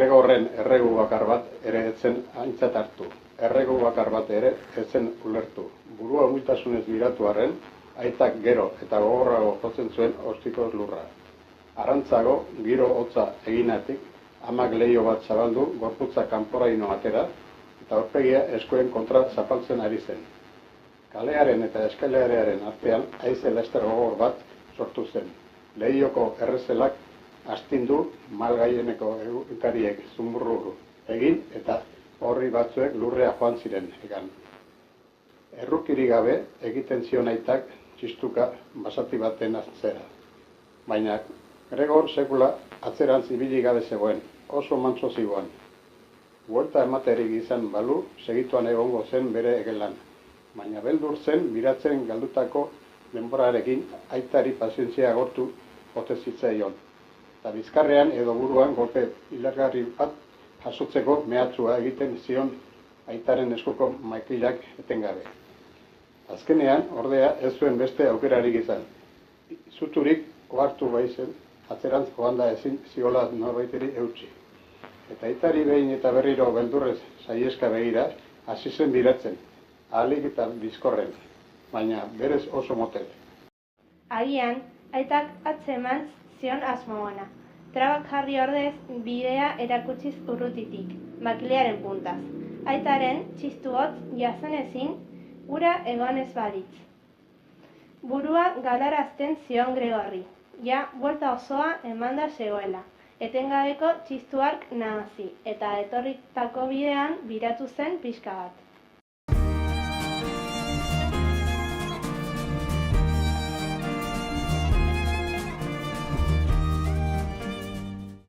Gregorren erregu bakar bat ere etzen aintzat hartu. Erregu bakar bat ere etzen ulertu. Burua umiltasunez biratu arren, aitak gero eta gogorrago jotzen zuen ostikoz lurra. Arrantzago, giro hotza eginatik, amak leiho bat zabaldu, gorputza kanporaino atera, eta aurpegia eskuen kontra zapaltzen ari zen. Kalearen eta eskailearen artean haize laster gogor bat sortu zen. Lehioko errezelak astindu malgaieneko egunkariek zumurru egin eta horri batzuek lurrea joan ziren egan. Errukiri gabe egiten zion aitak txistuka basati baten atzera. Baina Gregor sekula atzerantz ibili gabe zegoen, oso mantso zigoan. Buelta ematerik izan balu, segituan egongo zen bere egelan. Baina beldur zen biratzen galdutako denborarekin aitari pazientzia agortu ote zitzaion. Eta bizkarrean edo buruan golpe ilargarri bat jasotzeko mehatxua egiten zion aitaren eskuko maikilak etengabe. Azkenean, ordea, ez zuen beste aukerarik izan. Zuturik ohartu baizen, atzerantz joanda ezin ziola norbaiteri eutsi. Eta aitari behin eta berriro beldurrez saieska begira, hasi zen biratzen, ahalik eta bizkorren, baina berez oso motel. Agian, aitak atzeman zion asmo ona. Trabak jarri ordez bidea erakutsiz urrutitik, makilearen puntaz. Aitaren txistu hotz jazen ezin, ura egonez balitz. Burua galarazten zion Gregorri, ja buelta osoa emanda zegoela. Etengabeko txistu hark nahasi, eta etorritako bidean biratu zen pixka bat.